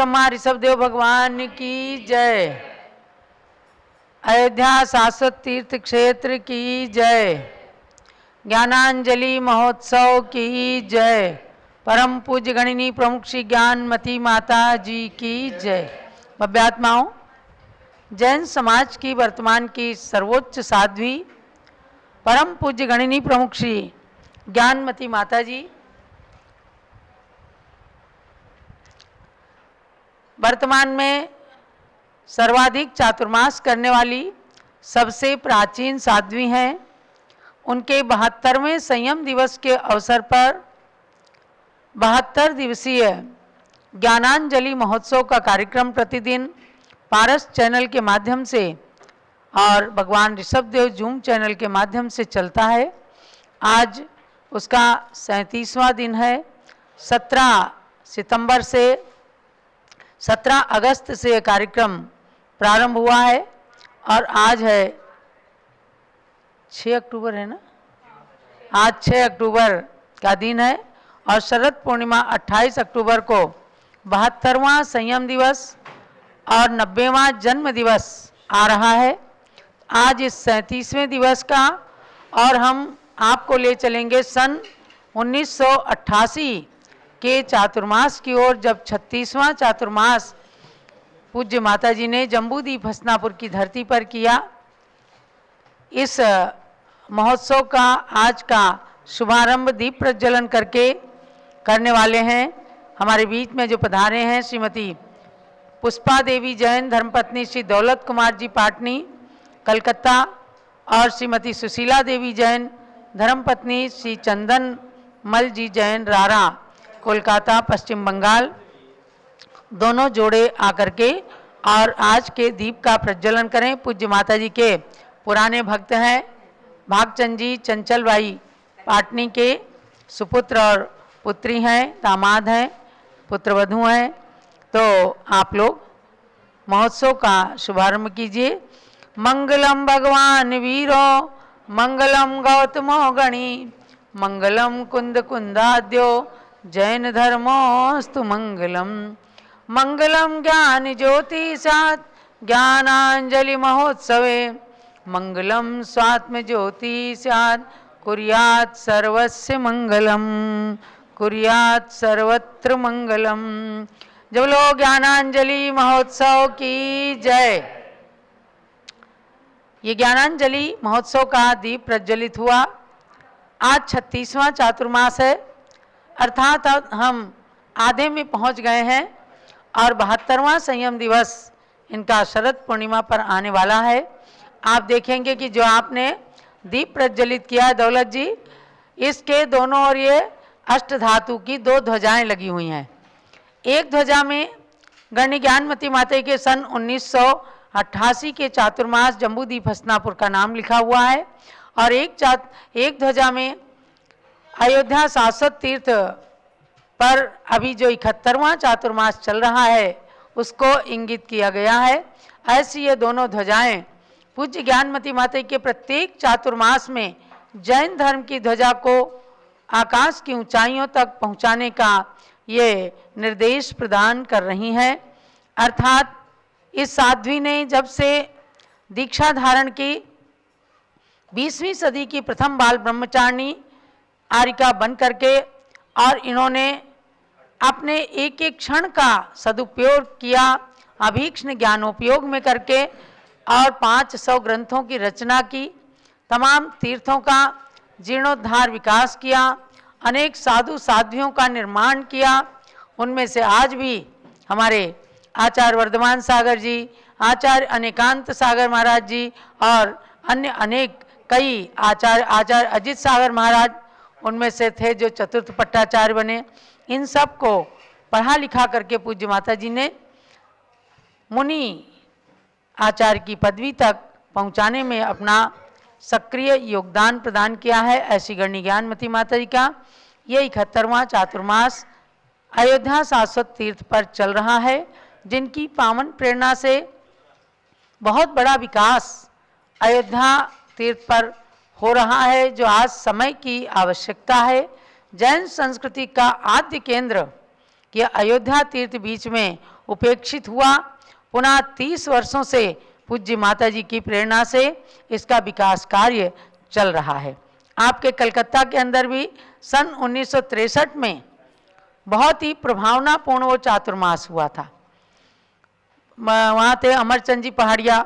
ब्रह्मा ऋषभदेव भगवान की जय। अयोध्या शाश्वत तीर्थ क्षेत्र की जय। ज्ञानांजलि महोत्सव की जय। परम पूज्य गणिनी प्रमुख श्री ज्ञानमती माता जी की जय। भव्यात्माओं, जैन समाज की वर्तमान की सर्वोच्च साध्वी परम पूज्य गणिनी प्रमुख श्री ज्ञानमती माता जी वर्तमान में सर्वाधिक चातुर्मास करने वाली सबसे प्राचीन साध्वी हैं। उनके 72वें संयम दिवस के अवसर पर 72 दिवसीय ज्ञानांजलि महोत्सव का कार्यक्रम प्रतिदिन पारस चैनल के माध्यम से और भगवान ऋषभदेव जूम चैनल के माध्यम से चलता है। आज उसका 37वां दिन है। 17 सितंबर से 17 अगस्त से यह कार्यक्रम प्रारंभ हुआ है और आज है 6 अक्टूबर है ना। आज 6 अक्टूबर का दिन है और शरद पूर्णिमा 28 अक्टूबर को 72वां संयम दिवस और 90वां जन्म दिवस आ रहा है। आज इस 37वें दिवस का और हम आपको ले चलेंगे सन 1988 के चातुर्मास की ओर, जब 36वां चातुर्मास पूज्य माता जी ने जम्बूद्वीप हसनापुर की धरती पर किया। इस महोत्सव का आज का शुभारंभ दीप प्रज्वलन करके करने वाले हैं। हमारे बीच में जो पधारे हैं श्रीमती पुष्पा देवी जैन, धर्मपत्नी श्री दौलत कुमार जी पाटनी कलकत्ता, और श्रीमती सुशीला देवी जैन, धर्मपत्नी श्री चंदन मल जी जैन रारा, कोलकाता पश्चिम बंगाल, दोनों जोड़े आकर के और आज के दीप का प्रज्वलन करें। पूज्य माता जी के पुराने भक्त हैं। भागचंद जी चंचल भाई पाटनी के सुपुत्र और पुत्री हैं, दामाद हैं, पुत्रवधू हैं। तो आप लोग महोत्सव का शुभारंभ कीजिए। मंगलम भगवान वीरो मंगलम गौतमो गणी मंगलम कुंद कुंदाद्यो जैन धर्मोस्तु मंगलम। मंगलम ज्ञान ज्योति सात ज्ञानांजलि महोत्सवे मंगलम स्वात्म ज्योति सात कुर्यात् सर्वस्य मंगलम कुर्यात् सर्वत्र मंगलम। जब लोग ज्ञानांजलि महोत्सव की जय। ये ज्ञानांजलि महोत्सव का दीप प्रज्वलित हुआ। आज 36वां चातुर्मास है, अर्थात अब हम आधे में पहुंच गए हैं और 72वां संयम दिवस इनका शरद पूर्णिमा पर आने वाला है। आप देखेंगे कि जो आपने दीप प्रज्वलित किया है दौलत जी, इसके दोनों ओर ये अष्ट धातु की 2 ध्वजाएं लगी हुई हैं। एक ध्वजा में गणनी ज्ञानमती माता के सन 1988 के चातुर्मास जम्बूद्वीप हसनापुर का नाम लिखा हुआ है और एक ध्वजा में अयोध्या शाश्वत तीर्थ पर अभी जो 71वां चातुर्मास चल रहा है उसको इंगित किया गया है। ऐसी ये दोनों ध्वजाएं पूज्य ज्ञानमती माता के प्रत्येक चातुर्मास में जैन धर्म की ध्वजा को आकाश की ऊंचाइयों तक पहुंचाने का ये निर्देश प्रदान कर रही हैं। अर्थात इस साध्वी ने जब से दीक्षा धारण की 20वीं सदी की प्रथम बाल ब्रह्मचारिणी आर्यिका बन करके और इन्होंने अपने एक एक क्षण का सदुपयोग किया, अभीक्ष्ण ज्ञानोपयोग में करके, और 500 ग्रंथों की रचना की, तमाम तीर्थों का जीर्णोद्धार विकास किया, अनेक साधु साध्वियों का निर्माण किया। उनमें से आज भी हमारे आचार्य वर्धमान सागर जी, आचार्य अनेकांत सागर महाराज जी और अन्य अनेक कई आचार्य अजित सागर महाराज उनमें से थे जो चतुर्थ पट्टाचार्य बने। इन सब को पढ़ा लिखा करके पूज्य माता जी ने मुनि आचार्य की पदवी तक पहुंचाने में अपना सक्रिय योगदान प्रदान किया है। ऐसी गणनी ज्ञानमती माता जी का ये 71वां चातुर्मास अयोध्या शाश्वत तीर्थ पर चल रहा है, जिनकी पावन प्रेरणा से बहुत बड़ा विकास अयोध्या तीर्थ पर हो रहा है, जो आज समय की आवश्यकता है। जैन संस्कृति का आद्य केंद्र कि अयोध्या तीर्थ बीच में उपेक्षित हुआ। पुनः 30 वर्षों से पूज्य माता जी की प्रेरणा से इसका विकास कार्य चल रहा है। आपके कलकत्ता के अंदर भी सन 1963 में बहुत ही प्रभावनापूर्ण वो चातुर्मास हुआ था। वहाँ थे अमरचंद जी पहाड़िया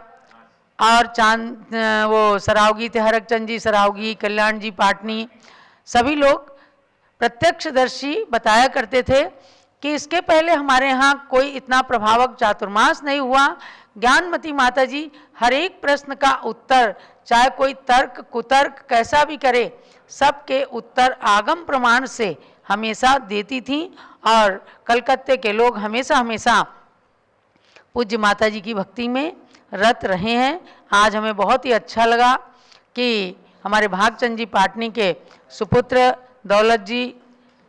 और चांद वो सरावगी थे, हरकचंद जी सरावगी, कल्याण जी पाटनी, सभी लोग प्रत्यक्षदर्शी बताया करते थे कि इसके पहले हमारे यहाँ कोई इतना प्रभावक चातुर्मास नहीं हुआ। ज्ञानमती माता जी हर एक प्रश्न का उत्तर, चाहे कोई तर्क कुतर्क कैसा भी करे, सबके उत्तर आगम प्रमाण से हमेशा देती थी और कलकत्ते के लोग हमेशा हमेशा पूज्य माता जी की भक्ति में रत रहे हैं। आज हमें बहुत ही अच्छा लगा कि हमारे भागचंद जी पाटनी के सुपुत्र दौलत जी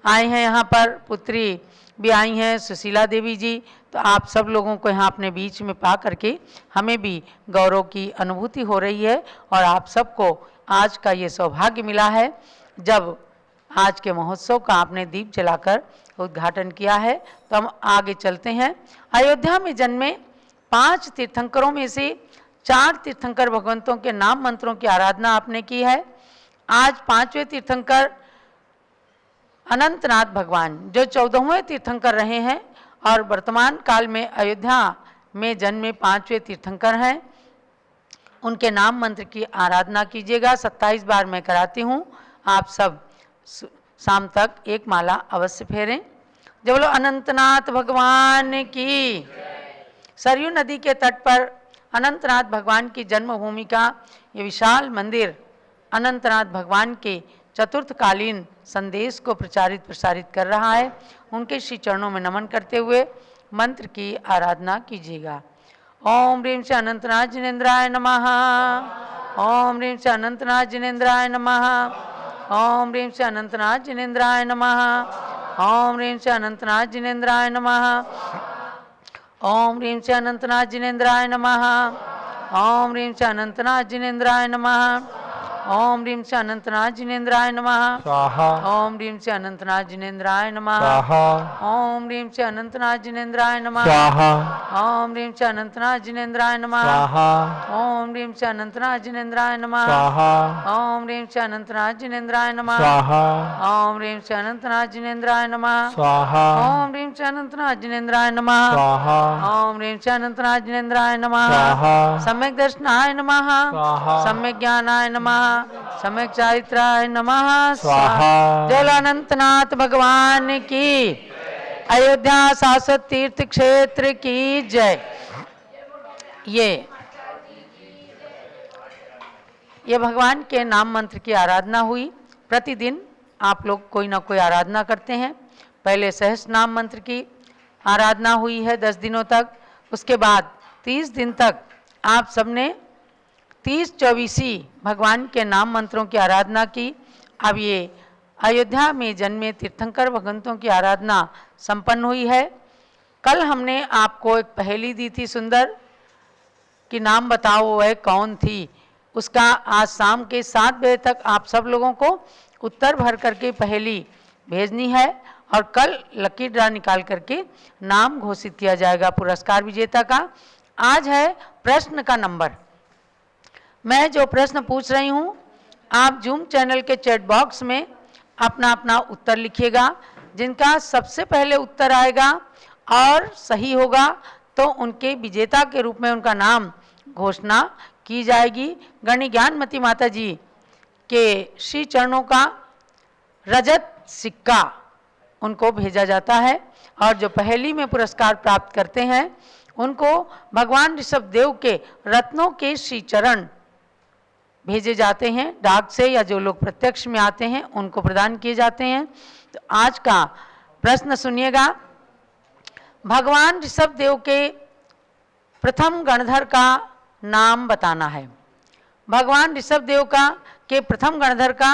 आए हैं यहाँ पर, पुत्री भी आई हैं सुशीला देवी जी। तो आप सब लोगों को यहाँ अपने बीच में पा करके हमें भी गौरव की अनुभूति हो रही है और आप सबको आज का ये सौभाग्य मिला है जब आज के महोत्सव का आपने दीप जलाकर उद्घाटन किया है। तो हम आगे चलते हैं। अयोध्या में जन्मे 5 तीर्थंकरों में से 4 तीर्थंकर भगवंतों के नाम मंत्रों की आराधना आपने की है। आज 5वें तीर्थंकर अनंतनाथ भगवान जो 14वें तीर्थंकर रहे हैं और वर्तमान काल में अयोध्या में जन्मे 5वें तीर्थंकर हैं, उनके नाम मंत्र की आराधना कीजिएगा। 27 बार मैं कराती हूँ, आप सब शाम तक एक माला अवश्य फेरें। जब बोलो अनंतनाथ भगवान की। सरयू नदी के तट पर अनंतनाथ भगवान की जन्मभूमि का ये विशाल मंदिर अनंतनाथ भगवान के चतुर्थकालीन संदेश को प्रसारित कर रहा है। उनके श्री चरणों में नमन करते हुए मंत्र की आराधना कीजिएगा। ओम ह्रीं से अनंतनाथ जिनेन्द्राय नमः। ओम ह्रीं से अनंतनाथ जिनेन्द्राय नमः। ओम ह्रीं से अनंतनाथ जिनेन्द्राय नमः। ओम ह्रीं से अनंतनाथ जिनेन्द्राय नमः। ओम ह्रीं से अनंतनाथ जिनेन्द्राय नमः। ओम ह्रीं से अनंतनाथ जिनेन्द्राय नमः। ओम ह्रीं से अनंतनाथ जिनेन्द्राय नमः। स्वाहा। ओम ह्रीं से अनंतनाथ जिनेन्द्राय नमः। स्वाहा। ओम ह्रीं से अनंतनाथ जिनेन्द्राय नमः। स्वाहा। ओम ह्रीं से अनंतनाथ जिनेन्द्राय नमः। स्वाहा। ओम ह्रीं से अनंतनाथ जिनेन्द्राय नमः। स्वाहा। ओम ह्रीं से अनंतनाथ जिनेन्द्राय नमः। स्वाहा। ओम ह्रीं से अनंतनाथ जिनेन्द्राय नमः। स्वाहा। ओम ह्रीं से अनंतनाथ जिनेन्द्राय नमः। स्वाहा। ओम ह्रीं से अनंतनाथ जिनेन्द्राय नमः। स्वाहा। सम्यक दर्शनाय नमः। स्वाहा। सम्यक ज्ञानाय नमः। सम्यक चारित्राय नमः। स्वाहा। जय अनंतनाथ भगवान की। अयोध्या शाश्वत तीर्थ क्षेत्र की जय। ये भगवान के नाम मंत्र की आराधना हुई। प्रतिदिन आप लोग कोई ना कोई आराधना करते हैं। पहले सहस्र नाम मंत्र की आराधना हुई है 10 दिनों तक। उसके बाद 30 दिन तक आप सबने 30-24 भगवान के नाम मंत्रों की आराधना की। अब ये अयोध्या में जन्मे तीर्थंकर भगवंतों की आराधना संपन्न हुई है। कल हमने आपको एक पहेली दी थी सुंदर कि नाम बताओ वह कौन थी। उसका आज शाम के 7 बजे तक आप सब लोगों को उत्तर भर करके पहेली भेजनी है और कल लकी ड्रा निकाल करके नाम घोषित किया जाएगा पुरस्कार विजेता का। आज है प्रश्न का नंबर। मैं जो प्रश्न पूछ रही हूँ आप जूम चैनल के चैट बॉक्स में अपना अपना उत्तर लिखिएगा। जिनका सबसे पहले उत्तर आएगा और सही होगा तो उनके विजेता के रूप में उनका नाम घोषणा की जाएगी। गणी ज्ञानमती माता जी के श्री चरणों का रजत सिक्का उनको भेजा जाता है और जो पहेली में पुरस्कार प्राप्त करते हैं उनको भगवान ऋषभ देव के रत्नों के श्री चरण भेजे जाते हैं डाक से, या जो लोग प्रत्यक्ष में आते हैं उनको प्रदान किए जाते हैं। तो आज का प्रश्न सुनिएगा। भगवान ऋषभ देव के प्रथम गणधर का नाम बताना है। भगवान ऋषभ देव का के प्रथम गणधर का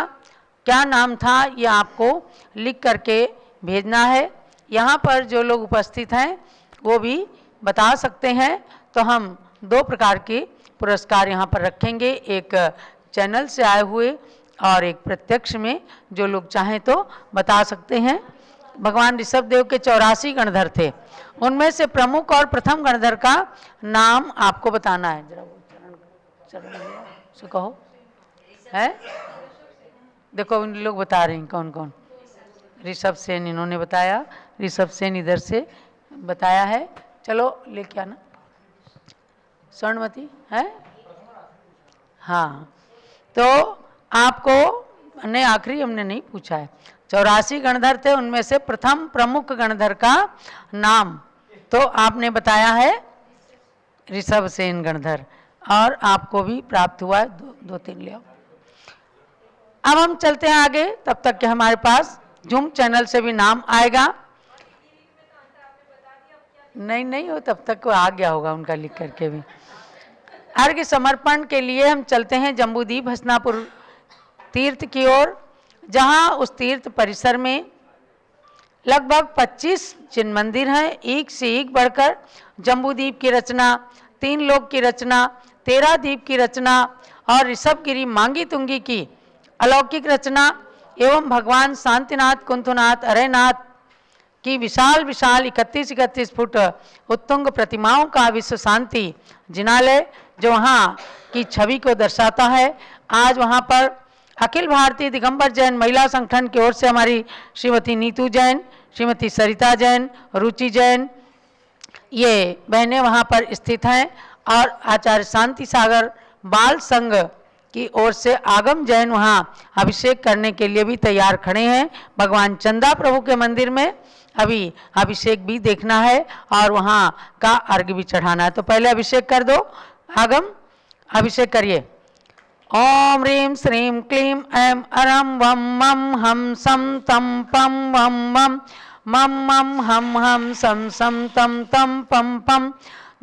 क्या नाम था ये आपको लिख करके भेजना है। यहाँ पर जो लोग उपस्थित हैं वो भी बता सकते हैं। तो हम 2 प्रकार के पुरस्कार यहाँ पर रखेंगे, एक चैनल से आए हुए और एक प्रत्यक्ष में। जो लोग चाहें तो बता सकते हैं। भगवान ऋषभ देव के 84 गणधर थे, उनमें से प्रमुख और प्रथम गणधर का नाम आपको बताना है। जरा वो चरण से कहो है, देखो इन लोग बता रहे हैं कौन कौन। ऋषभ सेन इन्होंने बताया, ऋषभ सेन इधर से बताया है। चलो लेके आना। स्वर्णमती है, हाँ, तो आपको ने आखिरी हमने नहीं पूछा है। 84 गणधर थे, उनमें से प्रथम प्रमुख गणधर का नाम तो आपने बताया है ऋषभ सेन गणधर, और आपको भी प्राप्त हुआ है। दो तीन ले आओ। अब हम चलते हैं आगे, तब तक के हमारे पास जूम चैनल से भी नाम आएगा। नहीं हो, तब तक वो आ गया होगा उनका लिख करके भी। अर्घ्य समर्पण के लिए हम चलते हैं जम्बूद्वीप हसनापुर तीर्थ की ओर, जहां उस तीर्थ परिसर में लगभग 25 जिन मंदिर हैं, एक से एक बढ़कर जम्बूद्वीप की रचना, 3 लोक की रचना, 13 द्वीप की रचना और ऋषभगिरी मांगी तुंगी की अलौकिक रचना एवं भगवान शांतिनाथ कुंथनाथ अरयनाथ की विशाल विशाल 31 फुट उत्तुंग प्रतिमाओं का विश्व शांति जिनालय जो वहाँ की छवि को दर्शाता है। आज वहाँ पर अखिल भारतीय दिगंबर जैन महिला संगठन की ओर से हमारी श्रीमती नीतू जैन, श्रीमती सरिता जैन, रुचि जैन, ये बहनें वहाँ पर स्थित हैं, और आचार्य शांति सागर बाल संघ की ओर से आगम जैन वहाँ अभिषेक करने के लिए भी तैयार खड़े हैं। भगवान चंदा प्रभु के मंदिर में अभी अभिषेक भी देखना है और वहाँ का अर्घ्य भी चढ़ाना है। तो पहले अभिषेक कर दो, आगम अभिषेक करिए। ओम ह्रीं श्रीं क्लीं ऐं अरं वं मं हम सम तम पम वं मं मम मम हम हम सम सम तम तम पम पम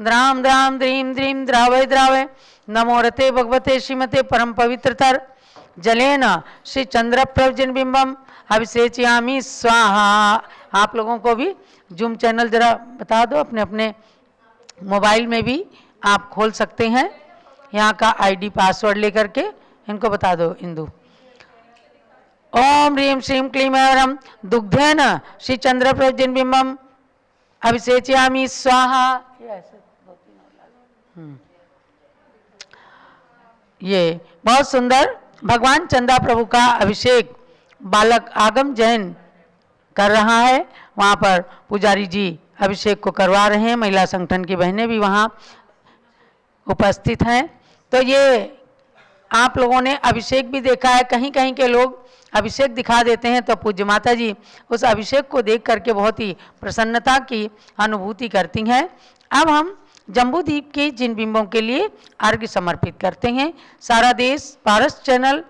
द्राम द्राम द्रीं द्रीं द्रावय द्रावय नमो रते भगवते श्रीमते परम पवित्रतर जलेन श्री चंद्र प्रभजिन बिंबम अभिषेचयामि स्वाहा। आप लोगों को भी जूम चैनल जरा बता दो, अपने अपने मोबाइल में भी आप खोल सकते हैं, यहाँ का आईडी पासवर्ड लेकर के इनको बता दो। इंदु ओम ह्रीं श्रीं क्लीं ऐं दुग्धेन श्री चंद्र प्रभजिन बिंबम अभिषेचयामि स्वाहा। ये बहुत सुंदर भगवान चंदा प्रभु का अभिषेक बालक आगम जैन कर रहा है। वहाँ पर पुजारी जी अभिषेक को करवा रहे हैं, महिला संगठन की बहनें भी वहाँ उपस्थित हैं। तो ये आप लोगों ने अभिषेक भी देखा है, कहीं कहीं के लोग अभिषेक दिखा देते हैं, तो पूज्य माता जी उस अभिषेक को देख करके बहुत ही प्रसन्नता की अनुभूति करती हैं। अब हम जम्बूद्वीप के जिन बिंबों के लिए अर्घ्य समर्पित करते हैं, सारा देश पारस चैनल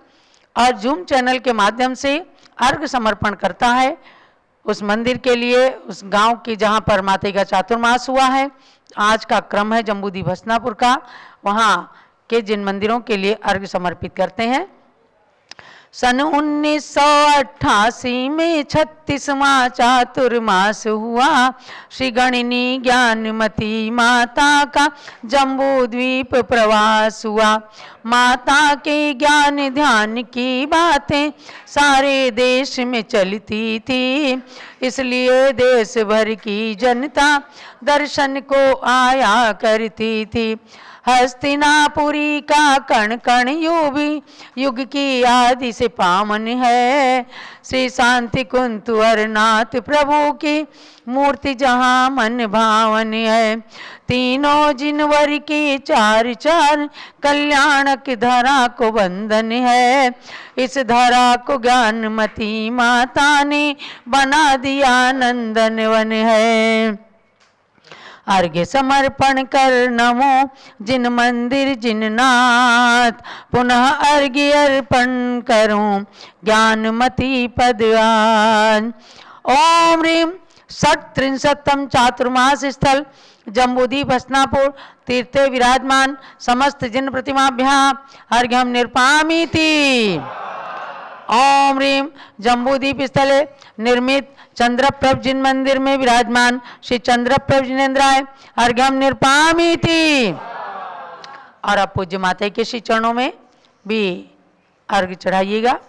और जूम चैनल के माध्यम से अर्घ्य समर्पण करता है उस मंदिर के लिए, उस गांव की जहां पर माता का चातुर्मास हुआ है। आज का क्रम है जम्बूद्वीप हसनापुर का, वहां के जिन मंदिरों के लिए अर्घ्य समर्पित करते हैं। सन 1988 में 36वां चातुर्मास हुआ, श्री गणिनी ज्ञानमती माता का जम्बूद्वीप प्रवास हुआ। माता के ज्ञान ध्यान की बातें सारे देश में चलती थी, इसलिए देश भर की जनता दर्शन को आया करती थी। हस्तिनापुरी का कण कण युग की आदि से पावन है, श्री शांति कुंतुवरनाथ प्रभु की मूर्ति जहाँ मन भावन है। तीनों जिनवर की चार चार कल्याणक धरा को बंधन है, इस धरा को ज्ञानमती माता ने बना दिया नंदन वन है। अर्घ्य समर्पण कर नमो जिन मंदिर जिन नाथ, पुनः अर्घ्य अर्पण करूं ज्ञानमती पदवान। ओम ह्रीं षट्त्रिंशत्तम चातुर्मास स्थल जम्बूद्वीप हसनापुर तीर्थे विराजमान समस्त जिन प्रतिमाभ्याम अर्घ्यम निर्पामीति। ओम ह्रीं जम्बूद्वीप स्थले निर्मित चंद्रप्रभ जिन मंदिर में विराजमान श्री चंद्रप्रभ जिनेन्द्राय अर्घ्यम निर्पामीति। और अब पूज्य माता के श्री चरणों में भी अर्घ्य चढ़ाइएगा।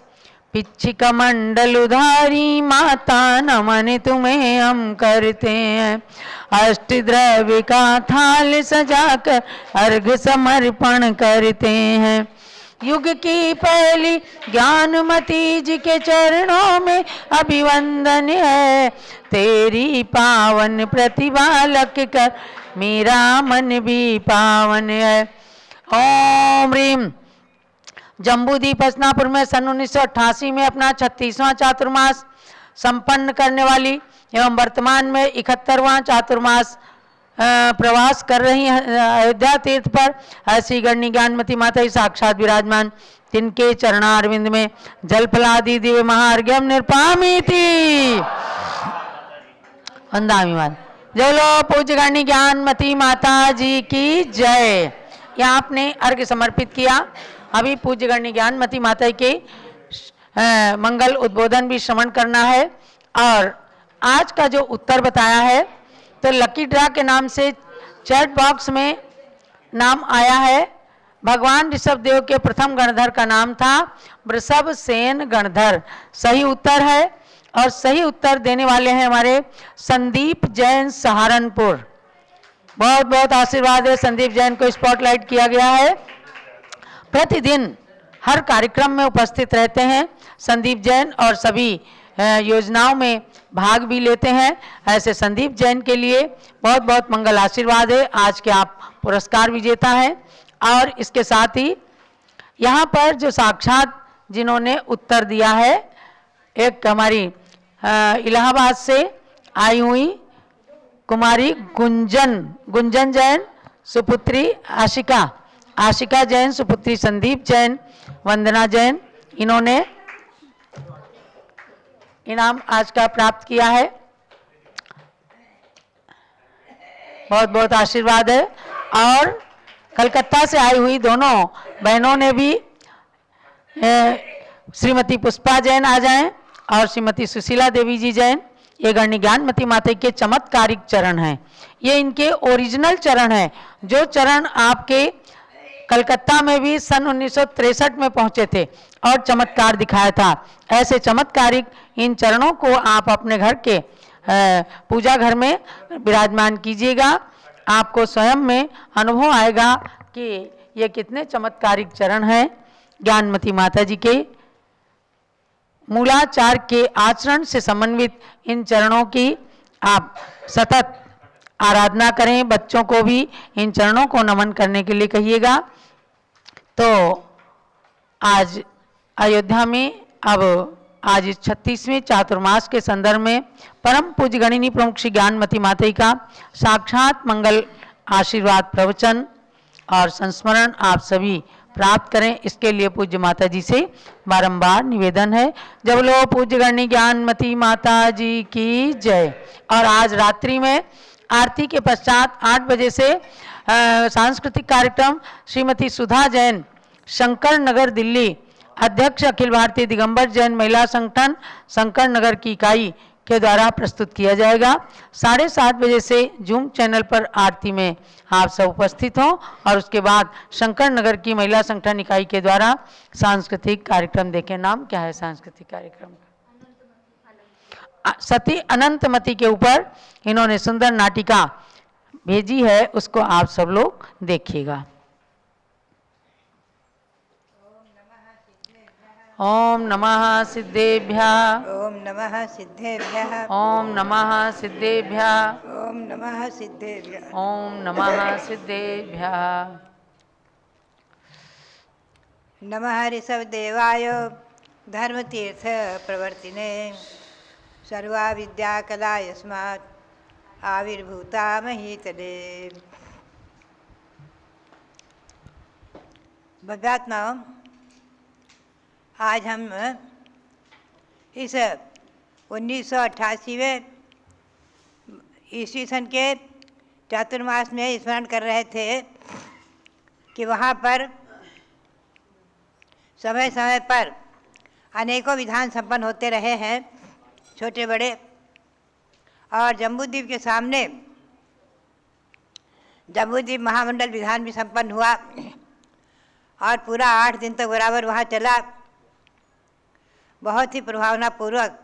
पिच्छिका मंडल उधारी माता नमन तुम्हें हम करते हैं। अष्टद्रव्य का थाल सजाकर अर्घ समर्पण करते हैं। युग की पहली ज्ञानमती जी के चरणों में अभिवंदन है। तेरी पावन प्रतिभा लख कर मेरा मन भी पावन है। ओम ह्रीम। जम्बूद्वीप हसनापुर में सन 1988 में अपना 36वां चातुर्मास संपन्न करने वाली एवं वर्तमान में 71वां चातुर्मास प्रवास कर रही अयोध्या तीर्थ पर ऐसी गणनी ज्ञानमती माता ही साक्षात विराजमान, तिनके चरणारविंद में जलफलादि दिव्य महार्घ्यम निर्पामी थी। वंदामी मान। बोलो पूज्य गणनी ज्ञानमती माता जी की जय। यहाँ आपने अर्घ्य समर्पित किया। अभी पूज्य गणनी ज्ञानमती माता के मंगल उद्बोधन भी श्रवण करना है। और आज का जो उत्तर बताया है तो लकी ड्रा के नाम से चैट बॉक्स में नाम आया है। भगवान ऋषभ देव के प्रथम गणधर का नाम था वृषभ सेन गणधर। सही उत्तर है और सही उत्तर देने वाले हैं हमारे संदीप जैन सहारनपुर। बहुत बहुत आशीर्वाद है। संदीप जैन को स्पॉटलाइट किया गया है। प्रतिदिन हर कार्यक्रम में उपस्थित रहते हैं संदीप जैन और सभी योजनाओं में भाग भी लेते हैं। ऐसे संदीप जैन के लिए बहुत बहुत मंगल आशीर्वाद है। आज के आप पुरस्कार विजेता हैं। और इसके साथ ही यहाँ पर जो साक्षात जिन्होंने उत्तर दिया है, एक हमारी इलाहाबाद से आई हुई कुमारी गुंजन जैन, सुपुत्री आशिका जैन, सुपुत्री संदीप जैन, वंदना जैन, इन्होंने इनाम आज का प्राप्त किया है। बहुत बहुत आशीर्वाद है। और कलकत्ता से आई हुई दोनों बहनों ने भी, श्रीमती पुष्पा जैन आ जाएं और श्रीमती सुशीला देवी जी जैन, ये गणनी ज्ञानमती माता के चमत्कारिक चरण हैं। ये इनके ओरिजिनल चरण हैं, जो चरण आपके कलकत्ता में भी सन 1963 में पहुंचे थे और चमत्कार दिखाया था। ऐसे चमत्कारिक इन चरणों को आप अपने घर के पूजा घर में विराजमान कीजिएगा। आपको स्वयं में अनुभव आएगा कि ये कितने चमत्कारिक चरण हैं। ज्ञानमती माता जी के मूलाचार के आचरण से समन्वित इन चरणों की आप सतत आराधना करें। बच्चों को भी इन चरणों को नमन करने के लिए कहिएगा। तो आज अयोध्या में अब आज इस 36वें चातुर्मास के संदर्भ में परम पूज्य गणिनी प्रमुख श्री ज्ञानमती माता का साक्षात मंगल आशीर्वाद प्रवचन और संस्मरण आप सभी प्राप्त करें। इसके लिए पूज्य माता जी से बारंबार निवेदन है। जब लो पूज्य गणनी ज्ञानमती माता जी की जय। और आज रात्रि में आरती के पश्चात 8 बजे से सांस्कृतिक कार्यक्रम श्रीमती सुधा जैन, शंकर नगर दिल्ली, अध्यक्ष अखिल भारतीय दिगंबर जैन महिला संगठन शंकर नगर की इकाई के द्वारा प्रस्तुत किया जाएगा। 7:30 बजे से जूम चैनल पर आरती में आप सब उपस्थित हों और उसके बाद शंकर नगर की महिला संगठन इकाई के द्वारा सांस्कृतिक कार्यक्रम देखें। नाम क्या है सांस्कृतिक कार्यक्रम का? सती अनंतमती के ऊपर इन्होंने सुंदर नाटिका भेजी है, उसको आप सब लोग देखिएगा। ओम नमः सिद्धेभ्यः। ओम नमः सिद्धेभ्यः। ओम नमः सिद्धेभ्यः। ओम नमः सिद्धेभ्यः। ओम नमः सिद्धेभ्यः। नमः ऋषभदेवाय धर्मतीर्थ प्रवर्तिने सर्वा विद्या कला यस्मात् आविर्भूता महीतले। भव्यात्माओं, आज हम इस 1988वें ईस्वी सन के चातुर्मास में स्मरण कर रहे थे कि वहाँ पर समय समय पर अनेकों विधान संपन्न होते रहे हैं, छोटे बड़े। और जम्बूद्वीप के सामने जम्बूद्वीप महामंडल विधान भी संपन्न हुआ और पूरा 8 दिन तक बराबर वहाँ चला। बहुत ही प्रभावनापूर्वक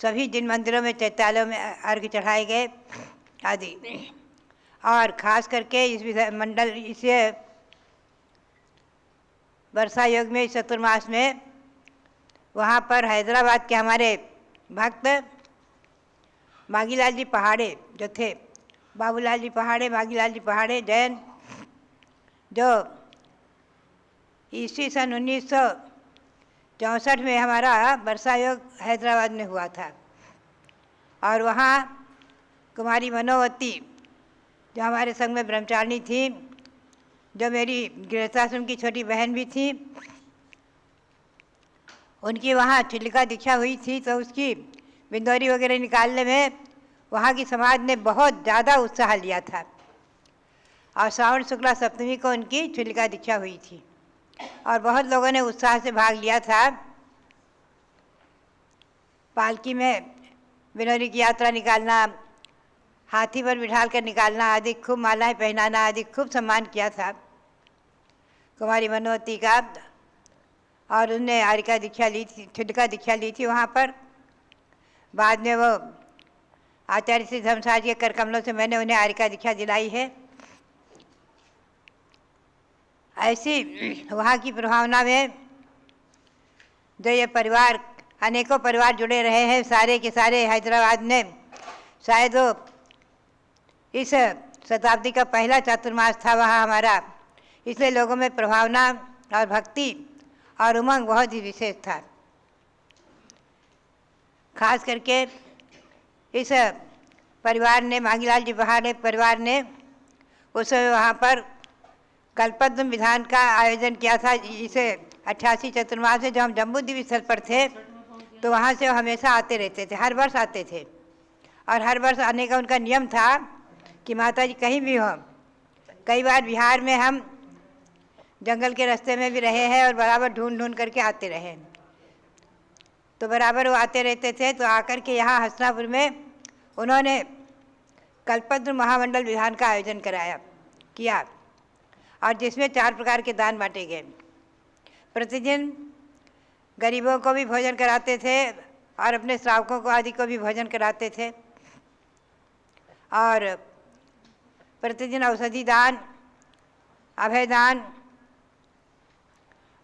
सभी जिन मंदिरों में चैत्यालयों में अर्घ्य चढ़ाए गए आदि। और ख़ास करके इस वर्षा योग में, इस चतुर्मास में वहाँ पर हैदराबाद के हमारे भक्त बागीलाल जी पहाड़े जो थे, बाबूलाल जी पहाड़े, बागीलाल जी पहाड़े जैन, जो ईस्वी सन 1964 में हमारा वर्षा योग हैदराबाद में हुआ था। और वहाँ कुमारी मनोवती जो हमारे संग में ब्रह्मचारिणी थी, जो मेरी गृहस्थाश्रम की छोटी बहन भी थी, उनकी वहाँ छिलिका दीक्षा हुई थी। तो उसकी बिंदौरी वगैरह निकालने में वहाँ की समाज ने बहुत ज़्यादा उत्साह लिया था। और श्रावण शुक्ला सप्तमी को उनकी छिलिका दीक्षा हुई थी और बहुत लोगों ने उत्साह से भाग लिया था। पालकी में बिनौरी की यात्रा निकालना, हाथी पर बिठाल कर निकालना आदि, खूब मालाएं पहनाना आदि, खूब सम्मान किया था कुमारी मनोवती का। और उनने आरिका दीक्षा ली थी, छिलिका दीक्षा ली थी वहाँ पर। बाद में वो आचार्य श्री धर्मसाज के कर कमलों से मैंने उन्हें आरिका दीक्षा दिलाई है। ऐसी वहाँ की प्रभावना में जो ये परिवार, अनेकों परिवार जुड़े रहे हैं, सारे के सारे हैदराबाद में, शायद वो इस शताब्दी का पहला चातुर्मास था वहाँ हमारा, इसलिए लोगों में प्रभावना और भक्ति और उमंग बहुत ही विशेष था। खास करके इस परिवार ने, मांगीलाल जी पहाड़े परिवार ने उस समय वहाँ पर कल्पद्रुम विधान का आयोजन किया था। इसे 88 चतुर्मास से जो हम जम्बूद्वीप स्थल पर थे, तो वहाँ से हमेशा आते रहते थे, हर वर्ष आते थे। और हर वर्ष आने का उनका नियम था कि माता जी कहीं भी हों। कई बार बिहार में हम जंगल के रास्ते में भी रहे हैं और बराबर ढूंढ ढूंढ करके आते रहे, तो बराबर वो आते रहते थे। तो आकर के यहाँ हसनापुर में उन्होंने कल्पद्रुम महामंडल विधान का आयोजन किया और जिसमें 4 प्रकार के दान बांटे गए। प्रतिदिन गरीबों को भी भोजन कराते थे और अपने श्रावकों को आदि को भी भोजन कराते थे। और प्रतिदिन औषधि दान, अभय दान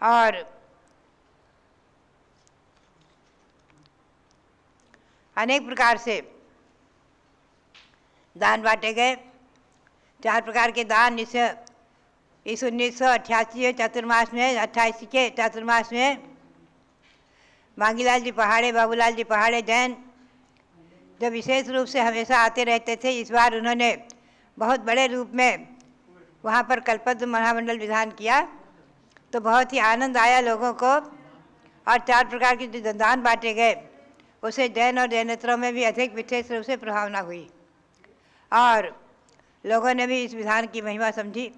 और अनेक प्रकार से दान बांटे गए। 4 प्रकार के दान इस 1988 चतुर्मास में, 28 के चतुर्मास में मांगीलाल जी पहाड़े, बाबूलाल जी पहाड़े जैन जो विशेष रूप से हमेशा आते रहते थे, इस बार उन्होंने बहुत बड़े रूप में वहाँ पर कल्पद्रुम महामंडल विधान किया। तो बहुत ही आनंद आया लोगों को। और 4 प्रकार के जो दान बांटे गए उसे जैन और जैनेतरों में भी अधिक विशेष रूप से प्रभावना हुई और लोगों ने भी इस विधान की महिमा समझी।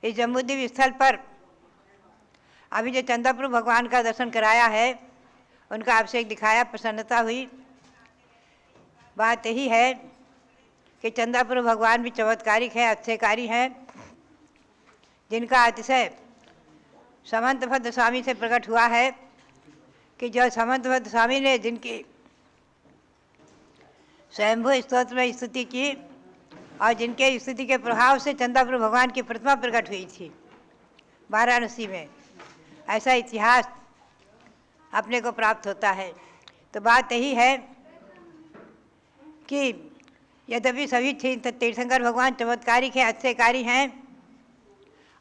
इस जम्बूद्वीप स्थल पर अभी जो चंद्रप्रभु भगवान का दर्शन कराया है, उनका अभिषेक दिखाया, प्रसन्नता हुई। बात यही है कि चंद्रप्रभु भगवान भी चमत्कारिक हैं, अतिशयकारी हैं, जिनका अतिशय समंत भद्र स्वामी से प्रकट हुआ है कि जो समंत भद्र स्वामी ने जिनकी स्वयंभू स्तोत्र में स्तुति की और जिनके स्तुति के प्रभाव से चंद्रप्रभु भगवान की प्रतिमा प्रकट हुई थी वाराणसी में, ऐसा इतिहास अपने को प्राप्त होता है। तो बात यही है कि यद्यपि सभी तीर्थंकर भगवान चमत्कारिक हैं, अतिशयकारी हैं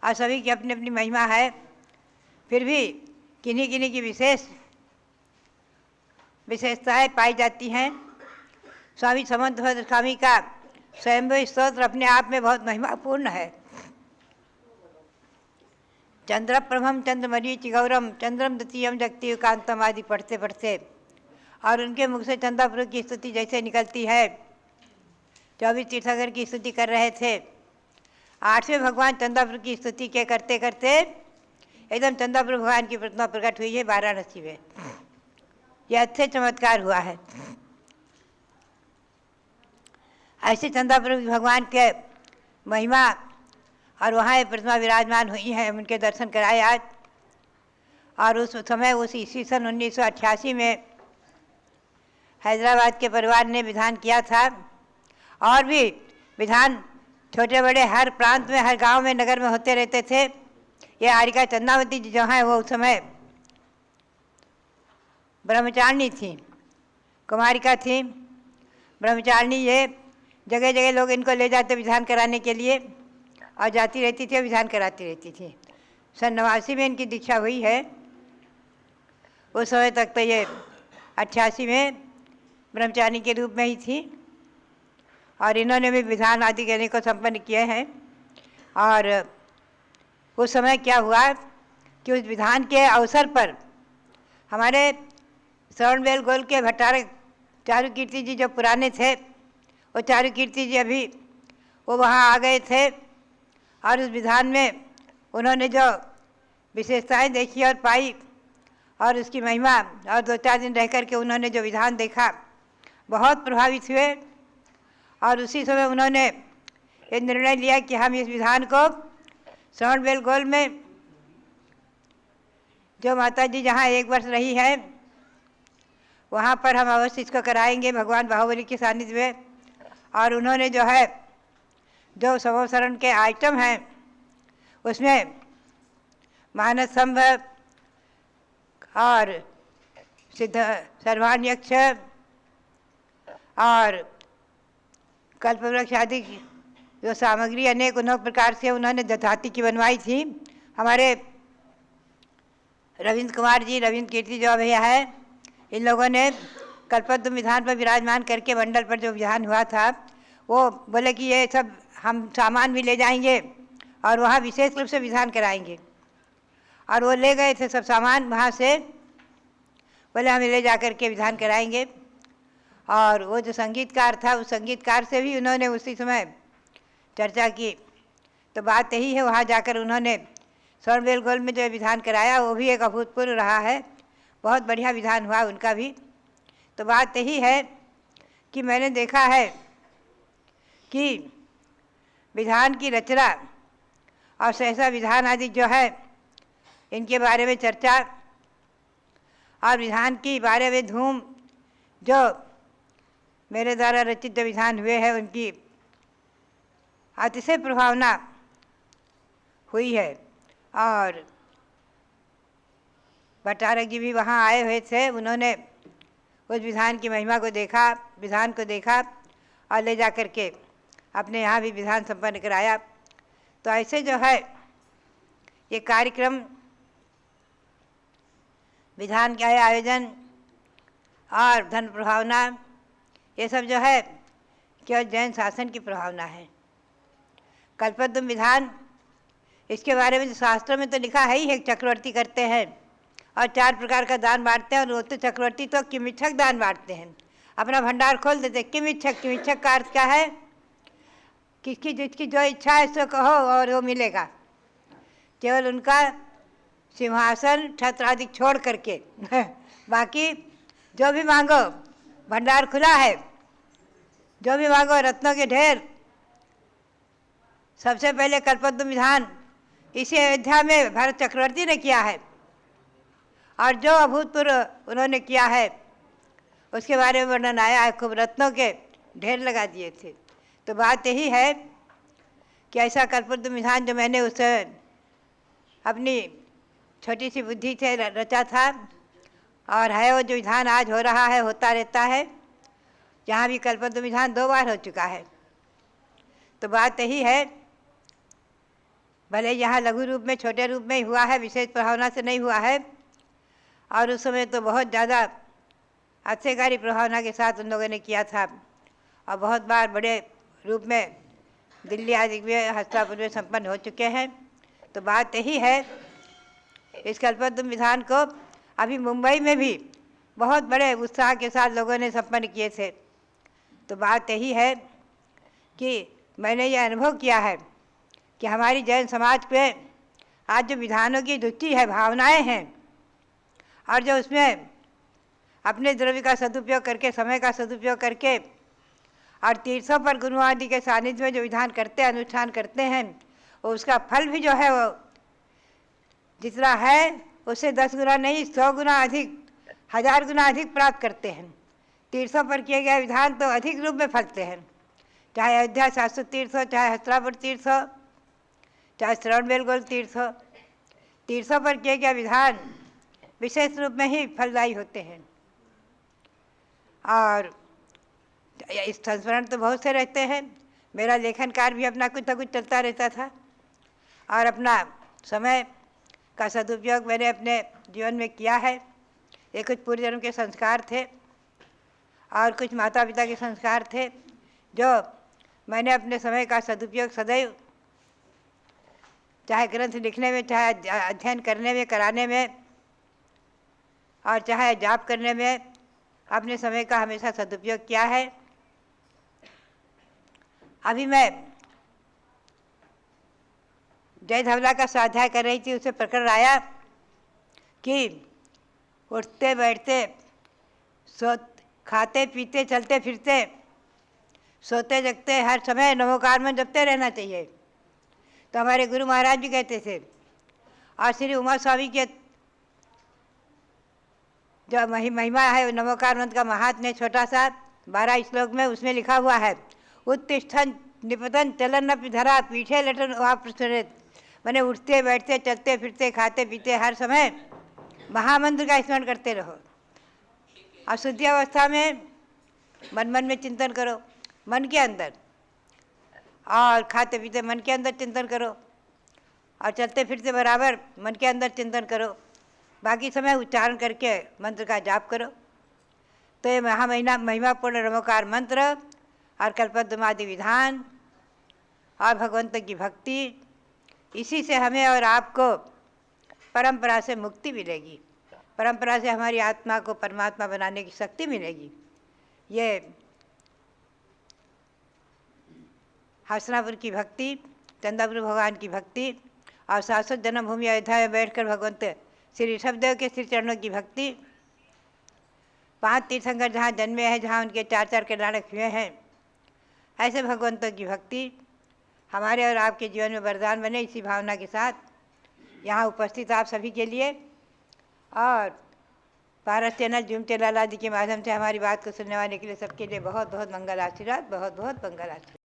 और सभी की अपनी अपनी महिमा है, फिर भी किन्हीं किन्हीं की विशेषताएं पाई जाती हैं। स्वामी समंत भद्र स्वामी का स्वयंभू स्तोत्र अपने आप में बहुत महिमापूर्ण है। चंद्र प्रभम चंद्रमरीचि गौरम चंद्रम द्वितीयम जगती कांतम आदि पढ़ते पढ़ते और उनके मुख से चंद्रप्रभु की स्तुति जैसे निकलती है। 24 तीर्थंकर की स्तुति कर रहे थे, 8वें भगवान चंद्रप्रभु की स्तुति के करते करते एकदम चंद्रप्रभु भगवान की प्रतिमा प्रकट हुई है वाराणसी में। यह अच्छे चमत्कार हुआ है। ऐसे चंद्रप्रभु भगवान के महिमा और वहाँ ये प्रतिमा विराजमान हुई है, उनके दर्शन कराए आज। और उस समय उस ईस्वी सन 1988 में हैदराबाद के परिवार ने विधान किया था। और भी विधान छोटे बड़े हर प्रांत में, हर गांव में, नगर में होते रहते थे। ये आरिका चंद्रावती जी जो हैं वो उस समय ब्रह्मचारिणी थी, कुमारिका थी, ब्रह्मचारिणी। ये जगह जगह लोग इनको ले जाते विधान कराने के लिए और जाती रहती थी और विधान कराती रहती थी। सन 89 में इनकी दीक्षा हुई है। उस समय तक तो ये 88 में ब्रह्मचारिणी के रूप में ही थी और इन्होंने भी विधान आदि करने को संपन्न किए हैं। और उस समय क्या हुआ कि उस विधान के अवसर पर हमारे श्रवणबेल गोल के भट्टारक चारुकीर्ति जी जो पुराने थे, वो चारुकीर्ति जी अभी वो वहाँ आ गए थे और उस विधान में उन्होंने जो विशेषताएं देखी और पाई और उसकी महिमा, और 2-4 दिन रह कर के उन्होंने जो विधान देखा बहुत प्रभावित हुए। और उसी समय उन्होंने ये निर्णय लिया कि हम इस विधान को श्रवणबेल गोल में जो माता जी जहाँ 1 वर्ष रही है वहाँ पर हम अवश्य इसको कराएंगे भगवान बाहुबली के सानिध्य में। और उन्होंने जो है जो समोसरण के आइटम हैं उसमें मानस स्तंभ और सिद्ध सर्वान यक्ष और कल्पवृक्ष आदि जो सामग्री अनेक प्रकार से उन्होंने दधाती की बनवाई थी। हमारे रविंद्र कुमार जी, रविंद्र कीर्ति जो भैया है, इन लोगों ने कल्पद्रुम विधान पर विराजमान करके मंडल पर जो विधान हुआ था वो बोले कि ये सब हम सामान भी ले जाएंगे और वहाँ विशेष रूप से विधान कराएंगे। और वो ले गए थे सब सामान वहाँ से, बोले हम ले जा कर के विधान कराएंगे। और वो जो संगीतकार था उस संगीतकार से भी उन्होंने उसी समय चर्चा की। तो बात यही है, वहाँ जाकर उन्होंने श्रवणबेल गोल में जो विधान कराया वो भी एक अभूतपूर्व रहा है, बहुत बढ़िया विधान हुआ उनका भी। तो बात यही है कि मैंने देखा है कि विधान की रचना और सहसा विधान आदि जो है इनके बारे में चर्चा और विधान की बारे में धूम जो मेरे द्वारा रचित विधान हुए हैं उनकी अतिशय प्रभावना हुई है। और भट्टारक जी भी वहाँ आए हुए थे, उन्होंने उस विधान की महिमा को देखा, विधान को देखा और ले जा कर के अपने यहाँ भी विधान संपन्न कराया। तो ऐसे जो है ये कार्यक्रम, विधान का आयोजन और धन प्रभावना, ये सब जो है केवल जैन शासन की प्रभावना है। कल्पद्रुम विधान, इसके बारे में शास्त्रों में तो लिखा है ही है, चक्रवर्ती करते हैं और 4 प्रकार का दान बांटते हैं। और वो तो चक्रवर्ती तो किमिच्छक दान बांटते हैं, अपना भंडार खोल देते। किमिच्छक, किमिच्छक का अर्थ क्या है? किसकी जिसकी जो इच्छा है सो कहो और वो मिलेगा। केवल उनका सिंहासन छत्र आदि छोड़ करके बाकी जो भी मांगो भंडार खुला है, जो भी मांगो रत्नों के ढेर। सबसे पहले कल्पद्रुम विधान इसी अयोध्या में भरत चक्रवर्ती ने किया है और जो अभूतपूर्व उन्होंने किया है उसके बारे में वर्णन आया है, खूब रत्नों के ढेर लगा दिए थे। तो बात यही है कि ऐसा कल्पद्रुम विधान जो मैंने उस अपनी छोटी सी बुद्धि से रचा था और है वो जो विधान आज हो रहा है, होता रहता है। यहाँ भी कल्पद्रुम विधान 2 बार हो चुका है। तो बात यही है, भले यहाँ लघु रूप में, छोटे रूप में ही हुआ है, विशेष प्रभावना से नहीं हुआ है। और उस समय तो बहुत ज़्यादा आश्चर्यकारी प्रभावना के साथ उन लोगों ने किया था और बहुत बार बड़े रूप में दिल्ली आदि में, हस्तिनापुर में संपन्न हो चुके हैं। तो बात यही है, इस कल्पद्रुम विधान को अभी मुंबई में भी बहुत बड़े उत्साह के साथ लोगों ने संपन्न किए थे। तो बात यही है कि मैंने ये अनुभव किया है कि हमारी जैन समाज पे आज जो विधानों की रुचि है, भावनाएं हैं, और जो उसमें अपने द्रव्य का सदुपयोग करके, समय का सदुपयोग करके और तीर्थों पर गुरु आदि के सानिध्य में जो विधान करते हैं, अनुष्ठान करते हैं, वो उसका फल भी जो है वो जितना है उससे 10 गुना नहीं 100 गुना अधिक, 1000 गुना अधिक प्राप्त करते हैं। तीर्थों पर किए गए विधान तो अधिक रूप में फलते हैं, चाहे अयोध्या शाश्वत तीर्थ हो, चाहे हस्तिनापुर तीर्थ हो, चाहे श्रवण बेलगोल तीर्थ हो। तीर्थों पर किए गए विधान विशेष रूप में ही फलदायी होते हैं। और इस संस्मरण तो बहुत से रहते हैं। मेरा लेखन कार्य भी अपना कुछ न कुछ चलता रहता था और अपना समय का सदुपयोग मैंने अपने जीवन में किया है। ये कुछ पूर्व जन्म के संस्कार थे और कुछ माता पिता के संस्कार थे जो मैंने अपने समय का सदुपयोग सदैव, चाहे ग्रंथ लिखने में, चाहे अध्ययन करने में, कराने में और चाहे जाप करने में, अपने समय का हमेशा सदुपयोग किया है। अभी मैं जय धवला का स्वाध्याय कर रही थी, उसे प्रकरण आया कि उठते बैठते खाते पीते चलते फिरते सोते जगते हर समय नमोकार मंत्र जपते रहना चाहिए। तो हमारे गुरु महाराज भी कहते थे। और श्री उमा स्वामी के जो महिमा है नमोकार मंत्र का महात्म्य छोटा सा 12 श्लोक में उसमें लिखा हुआ है, उत्तिष्ठन निपतन चलन अपि धरा पीठे लटन वापृत। मैंने उठते बैठते चलते फिरते खाते पीते हर समय महामंत्र का स्मरण करते रहो। और शुद्धि अवस्था में मन में चिंतन करो, मन के अंदर, और खाते पीते मन के अंदर चिंतन करो, और चलते फिरते बराबर मन के अंदर चिंतन करो। बाकी समय उच्चारण करके मंत्र का जाप करो। तो ये महिमापूर्ण नमोकार मंत्र और कल्पद्रुमादि विधान और भगवंत की भक्ति, इसी से हमें और आपको परंपरा से मुक्ति मिलेगी, परंपरा से हमारी आत्मा को परमात्मा बनाने की शक्ति मिलेगी। ये हस्तिनापुर की भक्ति, चंदापुर भगवान की भक्ति और शाश्वत जन्मभूमि अयोध्या में बैठकर भगवंत श्री ऋषभदेव के श्री चरणों की भक्ति, 5 तीर्थंकर जहाँ जन्मे हैं, जहाँ उनके 4 कल्याणक हुए हैं, ऐसे भगवंतों की भक्ति हमारे और आपके जीवन में वरदान बने। इसी भावना के साथ यहाँ उपस्थित आप सभी के लिए और पारस चैनल, जूम चैनल आदि के माध्यम से हमारी बात को सुनने वाले के लिए सबके लिए बहुत बहुत मंगल आशीर्वाद, बहुत बहुत मंगल आशीर्वाद।